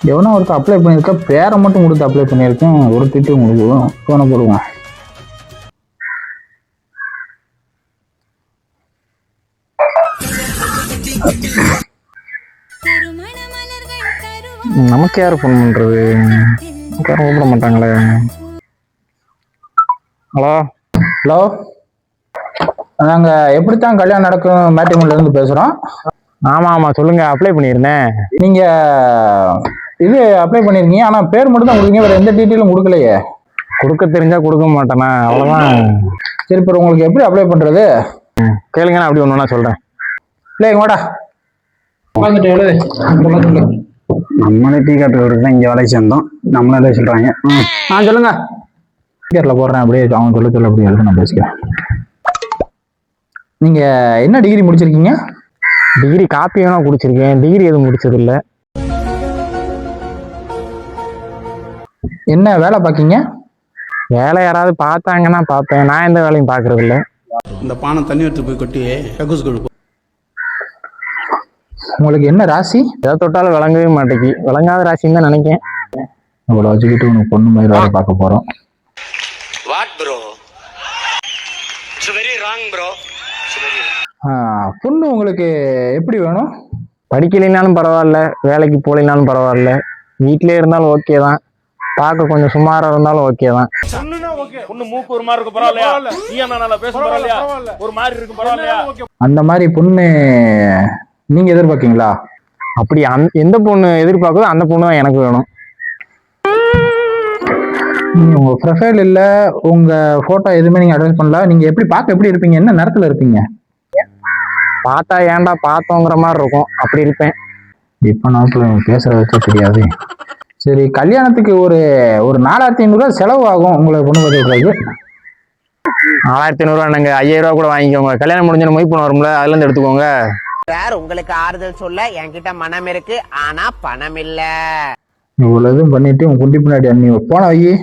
எவனோ ஒருத்தர் அப்ளை பண்ணியிருக்கா, பேரை மட்டும் கொடுத்து அப்ளை பண்ணியிருக்கேன். ஒரு திட்டு முடிஞ்சிடும். ஃபோனை போடுங்க. நமக்கு யார் ஃபோன் பண்ணுறது? யாரும் கூப்பிட மாட்டாங்களே. ஹலோ ஹலோ, நாங்கள் எப்படித்தான் கல்யாணம் நடக்கும் மேட்ரிமோனிலேருந்து பேசுகிறோம். ஆமாம் சொல்லுங்கள். அப்ளை பண்ணியிருந்தேன். நீங்கள் இது அப்ளை பண்ணியிருக்கீங்க, ஆனால் பேர் மட்டும் தான் கொடுக்குறீங்க, வேறு எந்த டீட்டெயிலும் கொடுக்கலையே. கொடுக்க தெரிஞ்சால் கொடுக்க மாட்டேனா, அவ்வளோதான். சரி, இப்போ உங்களுக்கு எப்படி அப்ளை பண்ணுறது கேளுங்க, நான் அப்படி ஒன்றுனா சொல்கிறேன். இல்லை வாடா உட்காந்துட்டு எழுது. நம்மளே டீ காட்டுறதுக்கு தான் இங்கே வேலைக்கு சேர்ந்தோம், நம்மளே சொல்கிறாங்க. சொல்லுங்க. ஸ்பீக்கரில் போடுறேன், அப்படியே அவங்க சொல்ல அப்படியே எழுத நான் பேசிக்கிறேன். நீங்கள் என்ன டிகிரி முடிச்சிருக்கீங்க? டிகிரி காப்பி வேணா குடிச்சிருக்கேன், டிகிரி எதுவும் முடிச்சதில்லை. என்ன வேலை பார்க்கீங்க? வேலை யாராவது பார்த்தாங்கன்னா பார்ப்பேன், நான் எந்த வேலையும் பார்க்கறது இல்லை. இந்த பானை தண்ணி எடுத்து போய் கொட்டி கக்கூஸ் கொடு. உங்களுக்கு என்ன ராசி? எதை தொட்டாலும் விளங்கவே மாட்டேங்கி, விளங்காத ராசின்னு தான் நினைக்கேன். அவ்வளோ வச்சுக்கிட்டு உனக்கு பொண்ணு மாதிரி வேலை பார்க்க போகிறோம். பொண்ணு உங்களுக்கு எப்படி வேணும்? படிக்கலைனாலும் பரவாயில்ல, வேலைக்கு போகலைனாலும் பரவாயில்ல, வீட்டிலே இருந்தாலும் ஓகே தான், பார்க்க கொஞ்சம் சுமாராக இருந்தாலும் ஓகே தான். அந்த மாதிரி பொண்ணு நீங்க எதிர்பார்க்கீங்களா? அப்படி எந்த பொண்ணு எதிர்பார்க்குதோ அந்த பொண்ணு தான் எனக்கு வேணும். நீங்க உங்க ப்ரொஃபைல் இல்ல, உங்க போட்டோ எதுவுமே நீங்க அட்டாச் பண்ணல. நீங்க எப்படி பார்க்க எப்படி இருப்பீங்க? என்ன நேரத்துல இருப்பீங்க? பார்த்தா ஏன்டா பார்த்தோங்கிற மாதிரி இருக்கும், அப்படி இருப்பேன். இப்ப நாட்டுல பேசுற வச்சே தெரியாது. சரி, கல்யாணத்துக்கு ஒரு 4500 செலவு ஆகும். உங்களை பொண்ணு பார்த்துக்கிறது 4500 நாங்க 5000 கூட வாங்கிக்கோங்க. கல்யாணம் முடிஞ்சு மொய் பண்ண வரும்ல, அதுல இருந்து எடுத்துக்கோங்க. உங்களுக்கு ஆறுதல் சொல்ல என்கிட்ட மனம் இருக்கு, ஆனா பணம் இல்ல. இவ்வளவு பண்ணிட்டு உன் குண்டி பின்னாடி நீ போன வை.